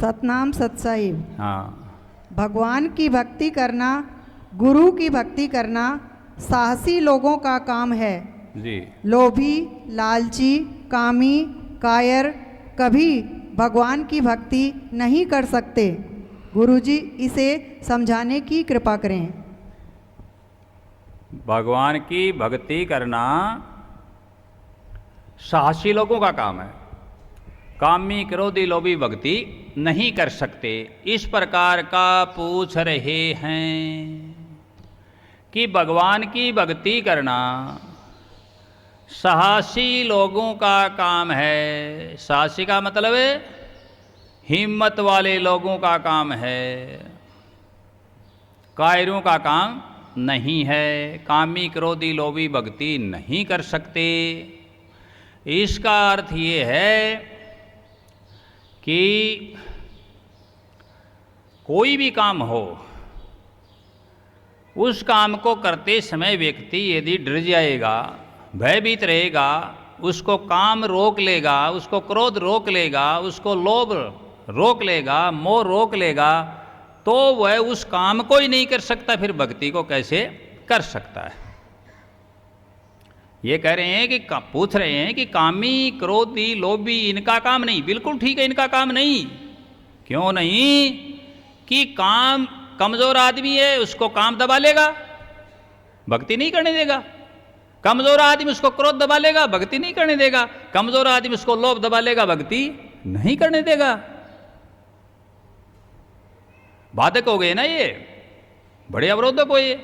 सतनाम सत्सई। हाँ, भगवान की भक्ति करना, गुरु की भक्ति करना साहसी लोगों का काम है। जी। लोभी, लालची, कामी, कायर कभी भगवान की भक्ति नहीं कर सकते। गुरुजी इसे समझाने की कृपा करें। भगवान की भक्ति करना साहसी लोगों का काम है। कामी, क्रोधी, लोभी भक्ति नहीं कर सकते। इस प्रकार का पूछ रहे हैं कि भगवान की भक्ति करना साहसी लोगों का काम है। साहसी का मतलब है हिम्मत वाले लोगों का काम है, कायरों का काम नहीं है। कामी, क्रोधी, लोभी भक्ति नहीं कर सकते। इसका अर्थ ये है कि कोई भी काम हो, उस काम को करते समय व्यक्ति यदि डर जाएगा, भयभीत रहेगा, उसको काम रोक लेगा, उसको क्रोध रोक लेगा, उसको लोभ रोक लेगा, मोह रोक लेगा, तो वह उस काम को ही नहीं कर सकता, फिर भक्ति को कैसे कर सकता है। ये कह रहे हैं कि पूछ रहे हैं कि कामी, क्रोधी, लोभी इनका काम नहीं। बिल्कुल ठीक है, इनका काम नहीं। क्यों नहीं? कि काम कमजोर आदमी है, उसको काम दबा लेगा, भक्ति नहीं करने देगा। कमजोर आदमी उसको क्रोध दबा लेगा, भक्ति नहीं करने देगा। कमजोर आदमी उसको लोभ दबा लेगा, भक्ति नहीं करने देगा। बाधक हो गए ना, ये बड़े अवरोधक हो। ये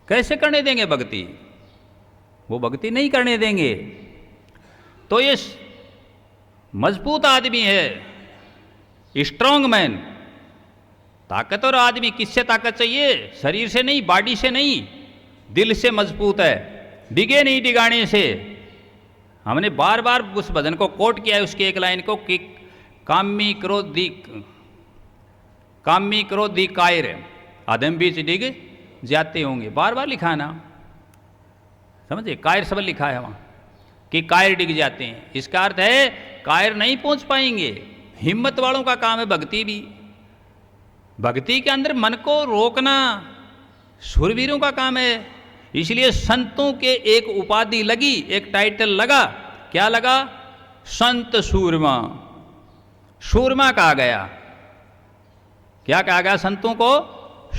कैसे करने देंगे भक्ति? वो भक्ति नहीं करने देंगे। तो ये मजबूत आदमी है, स्ट्रांग मैन, ताकतवर आदमी। किससे ताकत चाहिए? शरीर से नहीं, बॉडी से नहीं, दिल से मजबूत है। डिगे नहीं डिगाने से। हमने बार बार उस भजन को कोट किया है, उसकी एक लाइन को कि कामी, क्रोधी, कायर आदम बीच डिग जाते होंगे। बार बार लिखा ना, समझे? कायर शब्द लिखा है वहां कि कायर डिग जाते हैं। इसका अर्थ है कायर नहीं पहुंच पाएंगे। हिम्मत वालों का काम है भक्ति भी। भक्ति के अंदर मन को रोकना शूरवीरों का काम है। इसलिए संतों के एक उपाधि लगी, एक टाइटल लगा। क्या लगा? संत सूरमा। सूरमा कहा गया। क्या कहा गया? संतों को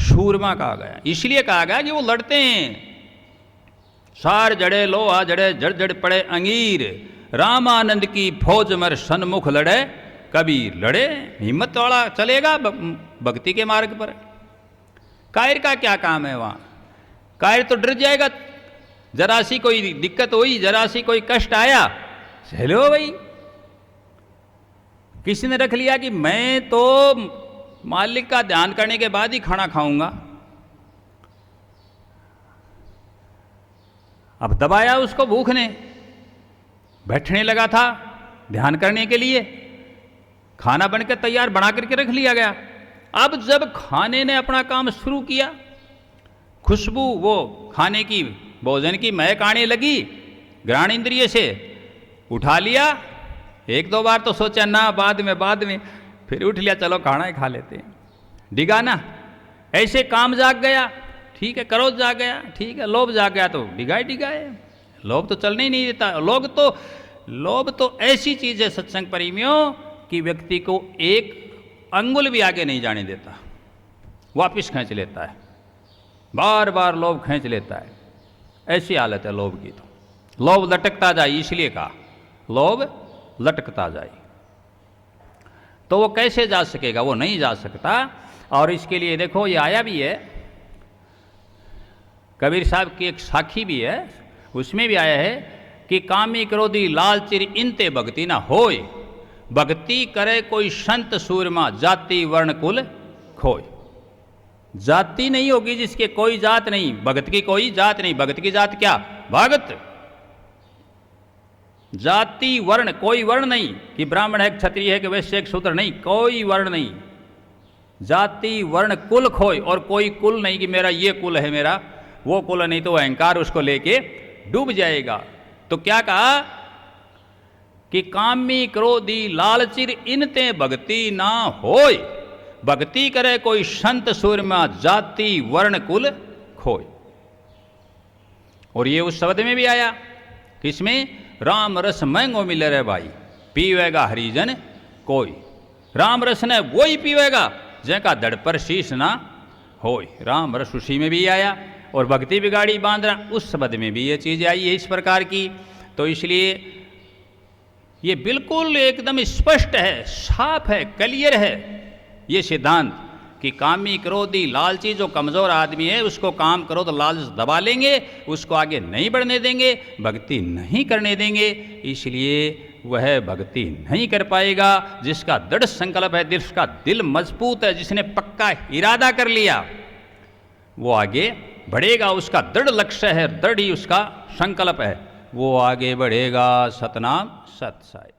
सूरमा कहा गया। इसलिए कहा गया कि वो लड़ते हैं। सार जड़े लोहा जड़े, जड़ जड़ पड़े अंगीर, रामानंद की फौज मर सन्मुख लड़े कबीर। लड़े, हिम्मत वाला चलेगा भक्ति के मार्ग पर। कायर का क्या काम है वहां? कायर तो डर जाएगा। जरा सी कोई दिक्कत हुई, जरा सी कोई कष्ट आया, चलो भाई, किसी ने रख लिया कि मैं तो मालिक का ध्यान करने के बाद ही खाना खाऊंगा। अब दबाया उसको भूख ने, बैठने लगा था ध्यान करने के लिए, खाना बनकर तैयार बना करके रख लिया गया। अब जब खाने ने अपना काम शुरू किया, खुशबू वो खाने की, भोजन की महक आने लगी, घ्राण इंद्रिय से उठा लिया। एक दो बार तो सोचा ना, बाद में, फिर उठ लिया, चलो खाना ही खा लेते हैं। डिगा ना, ऐसे काम जाग गया, ठीक है। क्रोध जाग गया, ठीक है। लोभ जाग गया तो डिगा है। लोभ तो चलने ही नहीं देता। लोभ तो ऐसी चीज है सत्संग प्रेमियों कि व्यक्ति को एक अंगुल भी आगे नहीं जाने देता, वापिस खींच लेता है। बार बार लोभ खींच लेता है। ऐसी हालत है लोभ की। तो लोभ लटकता जाए, इसलिए कहा लोभ लटकता जाए। तो वो कैसे जा सकेगा? वो नहीं जा सकता। और इसके लिए देखो, ये आया भी है, कबीर साहब की एक साखी भी है, उसमें भी आया है कि कामी, क्रोधी, लालचिर इनते भक्ति ना होय, भक्ति करे कोई संत सूरमा, जाति वर्ण कुल खोय। जाति नहीं होगी जिसके कोई जात नहीं, भगत की कोई जात नहीं। भगत की जात क्या? भगत। जाति वर्ण, कोई वर्ण नहीं कि ब्राह्मण है, क्षत्रिय है, कि वैश्य है, शूद्र, नहीं, कोई वर्ण नहीं। जाति वर्ण कुल खोय, और कोई कुल नहीं कि मेरा ये कुल है, मेरा वो कुल नहीं, तो अहंकार उसको लेके डूब जाएगा। तो क्या कहा कि कामी क्रोधी लालचिर इनते भक्ति ना होय, भक्ति करे कोई संत सूरमा जाति वर्ण कुल खोय। और ये उस शब्द में भी आया किसमें, राम रस महंगो मिले रे भाई, पीवेगा हरिजन कोई। राम रस ने वही पीवेगा जैका दड़ पर शीश ना होय। राम रस उसी में भी आया, और भक्ति बिगाड़ी बांधना उस शब्द में भी ये चीज़ आई है इस प्रकार की। तो इसलिए ये बिल्कुल एकदम स्पष्ट है, साफ है, क्लियर है ये सिद्धांत कि कामी क्रोधी लालची जो कमज़ोर आदमी है उसको काम करो तो लालच दबा लेंगे, उसको आगे नहीं बढ़ने देंगे, भक्ति नहीं करने देंगे। इसलिए वह भक्ति नहीं कर पाएगा। जिसका दृढ़ संकल्प है, जिसका दिल मजबूत है, जिसने पक्का इरादा कर लिया, वो आगे बढ़ेगा। उसका दृढ़ लक्ष्य है, दृढ़ ही उसका संकल्प है, वो आगे बढ़ेगा। सतनाम सत साई।